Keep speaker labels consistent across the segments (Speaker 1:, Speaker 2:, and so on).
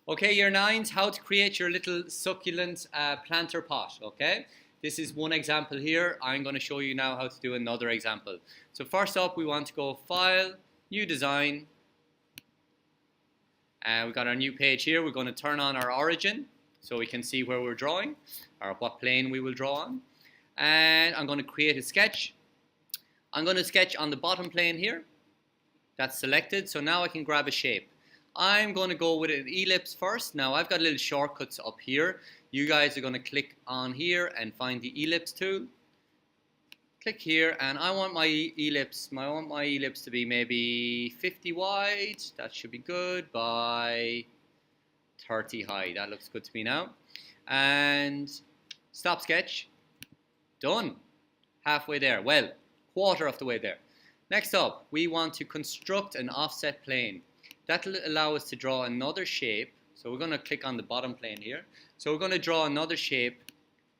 Speaker 1: Okay, year nines, how to create your little succulent planter pot, okay? This is one example here. I'm going to show you now how to do another example. So first up, we want to go File, New Design. And we've got our new page here. We're going to turn on our origin so we can see where we're drawing or what plane we will draw on. And I'm going to create a sketch. I'm going to sketch on the bottom plane here. That's selected, so now I can grab a shape. I'm going to go with an ellipse first. Now I've got little shortcuts up here. You guys are going to click on here and find the ellipse tool. Click here, and I want my ellipse to be maybe 50 wide. That should be good, by 30 high. That looks good to me now. And stop sketch. Done. Halfway there. Well, quarter of the way there. Next up, we want to construct an offset plane. That will allow us to draw another shape. So we're going to click on the bottom plane here. So we're going to draw another shape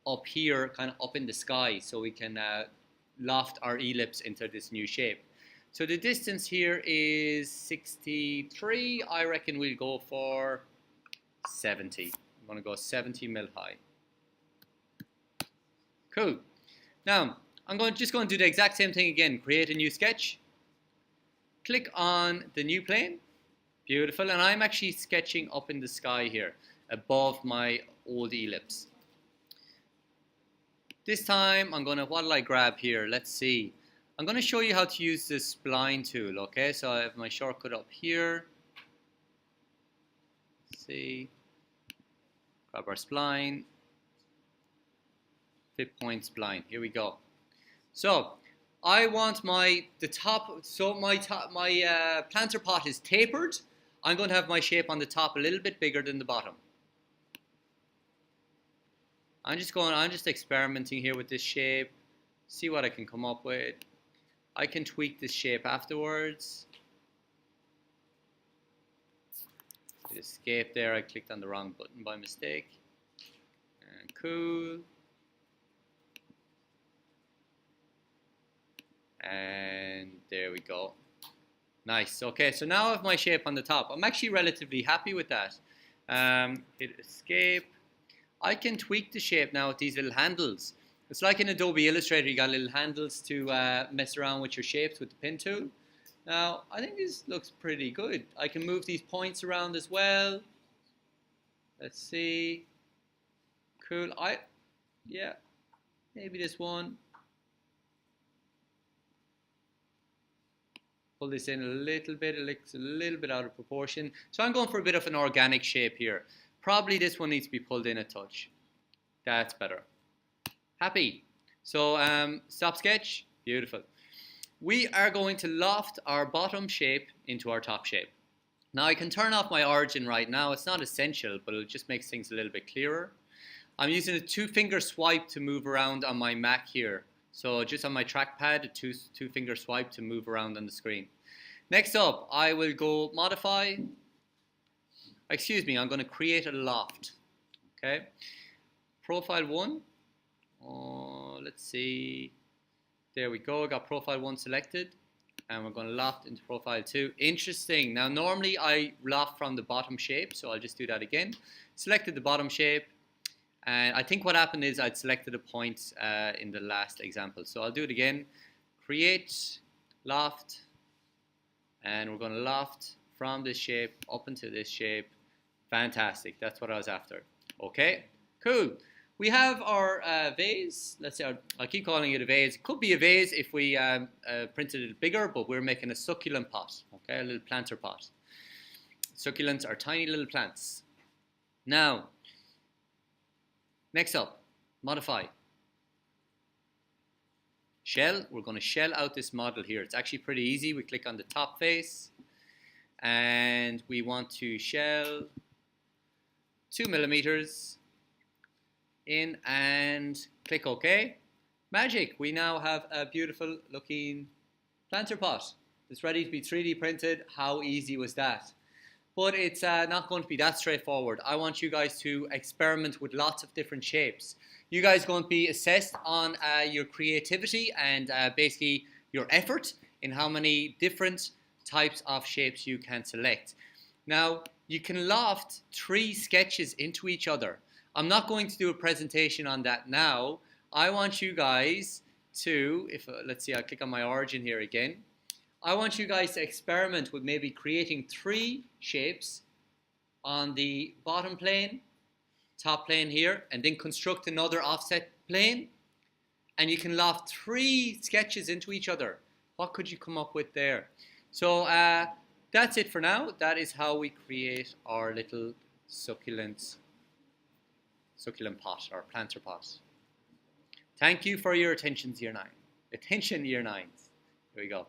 Speaker 1: up here, kind of up in the sky, so we can loft our ellipse into this new shape. So the distance here is 63. I reckon we'll go for 70. I'm going to go 70 mil high. Cool. Now, I'm just going to do the exact same thing again. Create a new sketch. Click on the new plane. Beautiful. And I'm actually sketching up in the sky here, above my old ellipse. This time, I'm going to, what will I grab here? Let's see. I'm going to show you how to use the spline tool, okay? So I have my shortcut up here. Let's see. Grab our spline. Fit point spline. Here we go. So I want my planter pot is tapered. I'm going to have my shape on the top a little bit bigger than the bottom. I'm just experimenting here with this shape, see what I can come up with. I can tweak this shape afterwards. Hit escape there, I clicked on the wrong button by mistake. And cool. And there we go. Nice. Okay, so now I have my shape on the top. I'm actually relatively happy with that. Hit escape. I can tweak the shape now with these little handles. It's like in Adobe Illustrator, you got little handles to mess around with your shapes with the pen tool. Now, I think this looks pretty good. I can move these points around as well. Let's see. Cool. Yeah, maybe this one. Pull this in a little bit. It looks a little bit out of proportion. So I'm going for a bit of an organic shape here. Probably this one needs to be pulled in a touch. That's better. Happy. So stop sketch. Beautiful. We are going to loft our bottom shape into our top shape. Now I can turn off my origin right now. It's not essential, but it just makes things a little bit clearer. I'm using a 2-finger swipe to move around on my Mac here. So just on my trackpad, a two-finger swipe to move around on the screen. Next up, I will go modify. Excuse me, I'm going to create a loft. Okay. Profile 1. Oh, let's see. There we go. I got profile 1 selected. And we're going to loft into profile 2. Interesting. Now, normally I loft from the bottom shape. So I'll just do that again. Selected the bottom shape. And I think what happened is I'd selected a point in the last example. So I'll do it again. Create, loft, and we're going to loft from this shape up into this shape. Fantastic. That's what I was after. Okay, cool. We have our vase. Let's say I'll keep calling it a vase. It could be a vase if we printed it bigger, but we're making a succulent pot. Okay, a little planter pot. Succulents are tiny little plants. Now, next up, modify. Shell, we're going to shell out this model here. It's actually pretty easy. We click on the top face and we want to shell 2 millimeters in and click OK. Magic, we now have a beautiful looking planter pot. It's ready to be 3D printed. How easy was that? But it's not going to be that straightforward. I want you guys to experiment with lots of different shapes. You guys are going to be assessed on your creativity and basically your effort in how many different types of shapes you can select. Now, you can loft 3 sketches into each other. I'm not going to do a presentation on that now. I want you guys to, let's see, I'll click on my origin here again. I want you guys to experiment with maybe creating 3 shapes on the bottom plane, top plane here, and then construct another offset plane. And you can loft 3 sketches into each other. What could you come up with there? So that's it for now. That is how we create our little succulent pot or planter pot. Thank you for your attention, Year 9. Attention, Year 9s. Here we go.